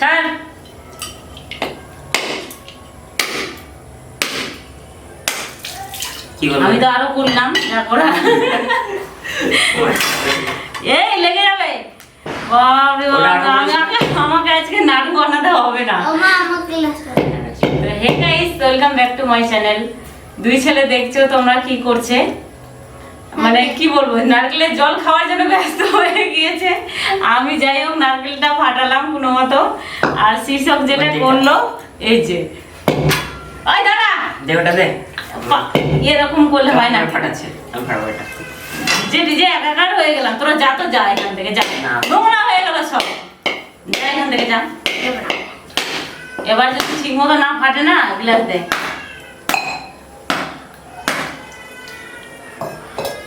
Sir আমি তো আরো করলাম তারপরে এই লেগে যাবে। বাপরে বাবা, আমাকে আজকে নাড়ু বানাতে হবে না। Hey guys, welcome back to my channel. দুই ছেলে দেখছো তোমরা কি করছে, মানে কি বলবো, নারকেলের জল খাওয়ার জন্য ব্যস্ত হয়ে গিয়েছে। আমি যাই হোক নারকেলটা ফাটালাম কোনো মতো, আর শীর্ষক যেটা করলো এই যে ওই দাঁড়া দেওটা দে, এরকম করলে হয় না। ফাটাচ্ছে, আমি ফাটাবো এটা। যে নিজে একাকার হয়ে গেলাম, তোরা যা তো যা এখান থেকে, যা, নোংরা হয়ে গেল সব, যা এখান থেকে যা। এবার যদি ঠিক মতো না ফাটে না, গ্লাস দে,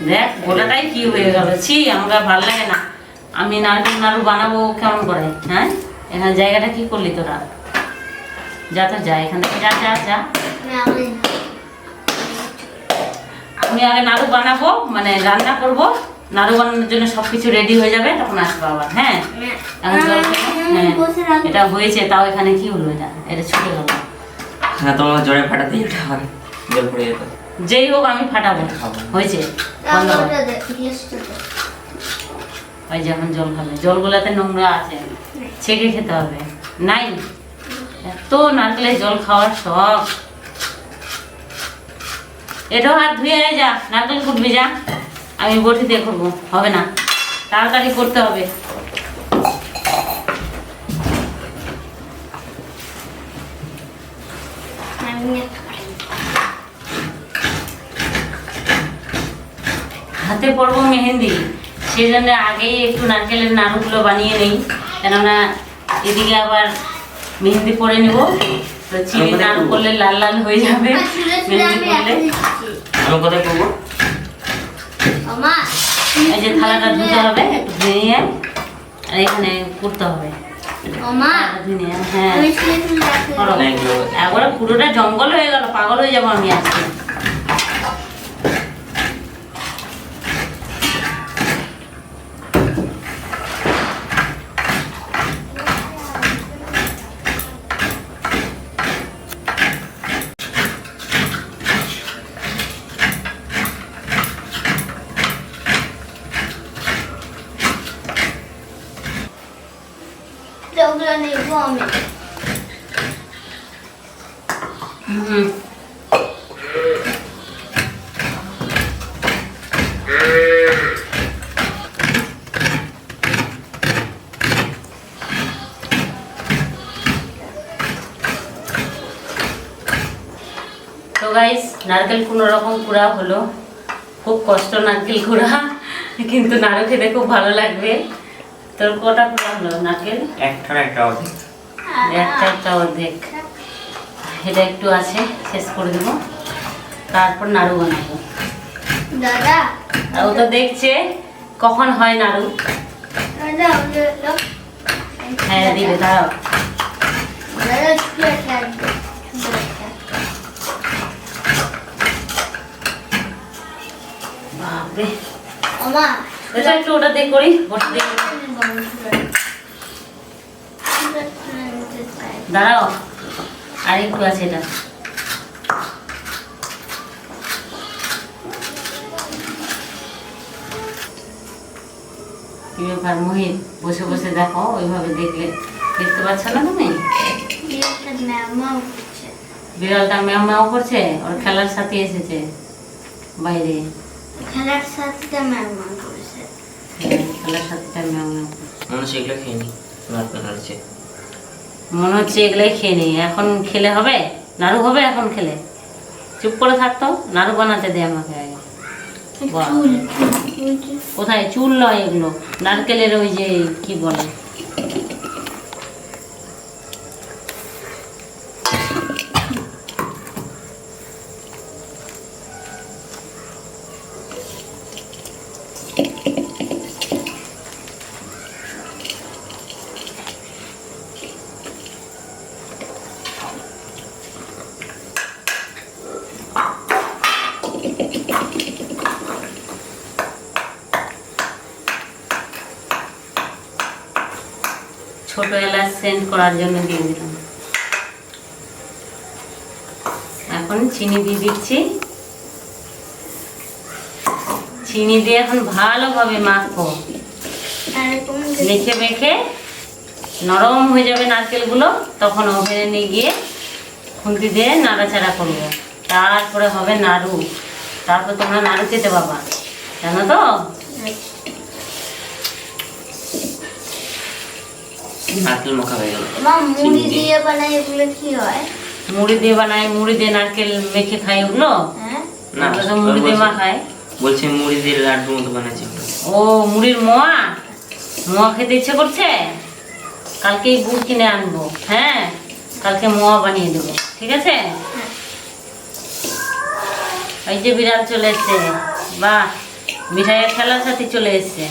দেখ গোটাটাই কি হয়ে গেল। ছি, আমাকে ভালো লাগে না। আমি নারকেল নাড়ু বানাবো কেমন করে? হ্যাঁ, এখানে জায়গাটা কি করলি তোরা? যা তো যা এখান থেকে, যা যা যা। আমি আগে নাড়ু বানাবো, মানে রান্না করব, নাড়ু বানানোর জন্য সবকিছু রেডি হয়ে যাবে, তখন আসবো আবার। হ্যাঁ, এখন জল হ্যাঁ এটা হয়েছে, তাও এখানে কি হলো, এটা ছুটে গেল। হ্যাঁ, তোমার জোরে ফাটাতে এটা হবে, জল পড়ে যেত। যেই হোক আমি ফাটাবো, হয়েছে বন্ধ কর। ওই যেমন জল খাবে, জলগুলাতে নোংরা আছে, ছেঁকে খেতে হবে। নাই এত নারকেলের জল খাওয়ার শখ। এটাও হাত ধুয়ে যা, নারকেল কুটবি যা, আমি বটি দিয়ে করবো, হবে না, তাড়াতাড়ি করতে হবে। হাতে পরবো মেহেন্দি, সেই জন্য আগেই একটু নারকেলের নাড়ুগুলো বানিয়ে নেই, কেননা এদিকে আবার মেহেন্দি পরে নেব। তো চিনি নাড়ু করলে লাল লাল হয়ে যাবে, মেহেন্দি করলে। আমি কোথায় করবো? এই যে থালাটা ধুতে হবে, একটু ধুয়ে নিয়ে, আর এখানে করতে হবে। হ্যাঁ, একবারে পুরোটা জঙ্গল হয়ে গেল, পাগল হয়ে যাবো আমি আজকে। তো গাইস, নারকেল কোনো রকম কুড়া হলো, খুব কষ্ট নারকেল কুড়া, কিন্তু নাড়ু খেতে খুব ভালো লাগবে। তোর কটা কুড়া হলো নারকেল? একটা অর্ধেক, একটা অর্ধেক। এটা একটু আছে, শেষ করে দেবো, তারপর নাড়ু বানাবো। দাদা ও তো দেখছে কখন হয় নাড়ু। হ্যাঁ দিবে, দাঁড়াও। বাপরে, এটা একটু ওটা দিয়ে করি, দাঁড়াও, আর একটু আছে এটা। কি ব্যাপার মোহিত, বসে বসে দেখো, ওইভাবে দেখলে দেখতে পাচ্ছ না তুমি? বিড়ালটা ম্যাও ম্যাও করছে, ওর খেলার সাথে এসেছে বাইরে, খেলার সাথীটা ম্যাও ম্যাও করছে। খেলার সাথীটা ম্যাও ম্যাও করছে। মনে হচ্ছে এগুলো খেয়ে নি, নাড়ছে, মনে হচ্ছে এগুলাই খেয়ে নি। এখন খেলে হবে? নাড়ু হবে এখন খেলে? চুপ করে থাকতো, নাড়ু বানাতে দে আমাকে আগে। কোথায় চুল নয় এগুলো, নারকেলের ওই যে কি বলে, ছোট এলাচ সেন্ট করার জন্য দিয়ে দিলাম। এখন চিনি দিয়ে দিচ্ছি। চিনি দিয়ে এখন ভালোভাবে মাখবো। মেখে মেখে নরম হয়ে যাবে নারকেলগুলো, তখন ওভেনে নিয়ে গিয়ে খুন্তি দিয়ে নাড়াচাড়া করবো। তারপরে হবে নাড়ু। তারপর তোমরা নাড়ু খেতে পাবা, জানো তো? নারকেল মাখা হয়ে গেল। মুড়ি দিয়ে বানাই, এগুলো কি হয়? মুড়ি দিয়ে বানাই, মুড়ি দিয়ে নারকেল মেখে খাই ওগুলো। না, ওগুলো তো মুড়ি দিয়ে মাখায়। বলছে মুড়ি দিয়ে লাড্ডুর মতো বানাচ্ছি। ও, মুড়ির মোয়া। মোয়া খেতে ইচ্ছে করছে? কালকেই গুড় কিনে আনবো। হ্যাঁ, কালকে মোয়া বানিয়ে দেবো, ঠিক আছে? এই যে বিড়াল চলে এসছে। বাহ, মিঠাইয়ের খেলার সাথে চলে এসছে।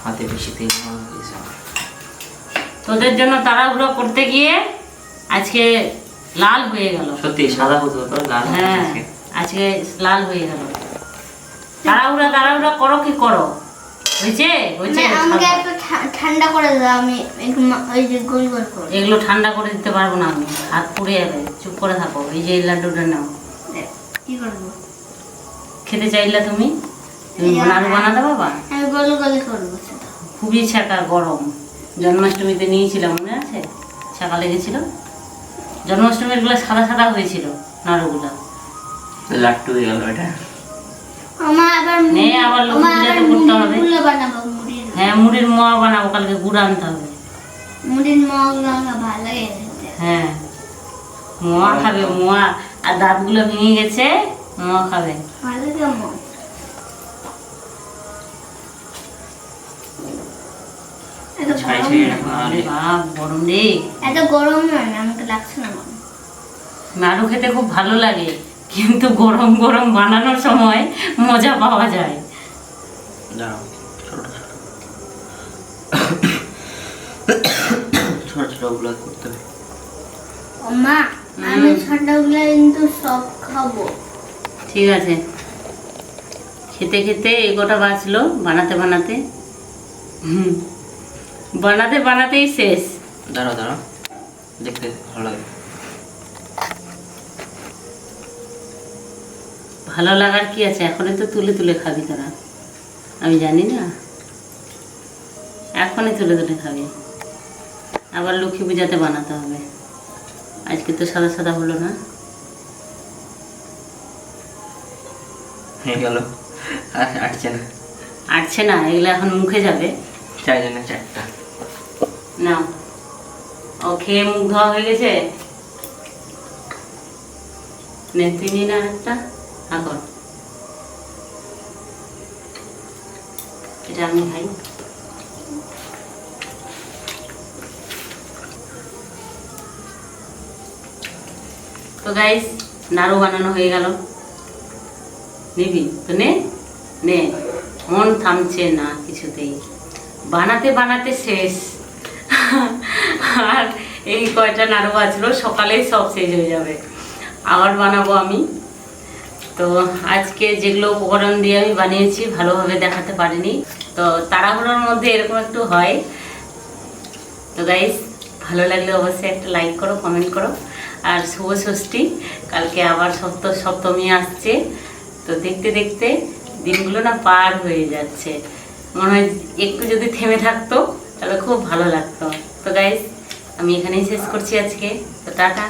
হাতে বেশি তেল হয়ে গেছে। তোদের জন্য তাড়াহুড়ো করতে গিয়ে আজকে লাল হয়ে গেল। সত্যি সাদা হতো তো লাল হয়ে হ্যাঁ, গেছে। আজকে লাল হয়ে গেল। তাড়াহুড়া করো কি করো? হয়েছে হয়েছে। আমাকে একটু ঠান্ডা করে দাও, আমি ওই যে গোল গোল করে। এগুলো ঠান্ডা করে দিতে পারবো না আমি, হাত পুড়ে যাবে। চুপ করে থাকো। এই যে এই লাড্ডুটা নাও। কি করবো? খেতে চাইলে তুমি নাড়ু বানাতে বাবা। আমি গোল গোল করবো। খুবই ছাকা গরম। জন্মাষ্টমীতে নিয়েছিলাম, মনে আছে? ছাকা লেগেছিল। জন্মাষ্টমীর গুলো সাদা সাদা হয়েছিল নাড়ুগুলো। লাড্ডু হয়ে গেল এটা। আবার লক্ষ্মী পূজাতে করতে হবে। বানাবো মুড়ির। হ্যাঁ, মুড়ির মোয়া বানাবো। কালকে গুড় আনতে হবে। মুড়ির মোয়াগুলো আমার ভালো লাগে খেতে। হ্যাঁ, মোয়া খাবে। মোয়া আর দাঁতগুলো ভেঙে গেছে, মোয়া খাবে। ভালো লাগে মোয়া। গরম রে। এত গরম নয়, আমাকে লাগছে না। নাড়ু খেতে খুব ভালো লাগে, কিন্তু গরম গরম বানানোর সময় মজা পাওয়া যায়। ছোট ছোট গুলো করতে হবে। মা, আমি ছোটগুলো কিন্তু সব খাবো। ঠিক আছে। খেতে খেতে এগোটা বাঁচলো বানাতে বানাতে। বানাতে বানাতেই শেষ। দাঁড়াও দাঁড়াও, দেখতে ভালো লাগে। ভালো লাগার কি আছে? এখনই তো তুলে তুলে খাবি তোরা, আমি জানি না। এখনই তুলে তুলে খাবি। আবার লক্ষ্মী পূজাতে বানাতে হবে। আজকে তো সাদা সাদা হলো না। হয়ে গেল। আর আটছে না। আটছে না, এগুলো এখন মুখে যাবে। চারজনে চারটা না, ও খেয়ে মুখ ধোয়া হয়ে গেছে। নে তুই নিয়ে না একটা আগর। এটা আমি খাই। তো গাইস, নাড়ু বানানো হয়ে গেল। নিবি তো? নে নে, মন থামছে না কিছুতেই। বানাতে বানাতে শেষ। আর এই কয়টা নাড়ু বাজলো, সকালেই সব শেষ হয়ে যাবে। আবার বানাবো আমি। তো আজকে যেগুলো উপকরণ দিয়ে আমি বানিয়েছি ভালোভাবে দেখাতে পারিনি, তো তাড়াহুড়োর মধ্যে এরকম একটু হয়। তো গাইস, ভালো লাগলে অবশ্যই একটা লাইক করো, কমেন্ট করো। আর শুভ ষষ্ঠী, কালকে আবার সপ্তমী আসছে। তো দেখতে দেখতে দিনগুলো না পার হয়ে যাচ্ছে। মনে হয় একটু যদি থেমে থাকতো তাহলে খুব ভালো লাগতো। তো গাইস, আমি এখানেই শেষ করছি আজকে। তো টাটা।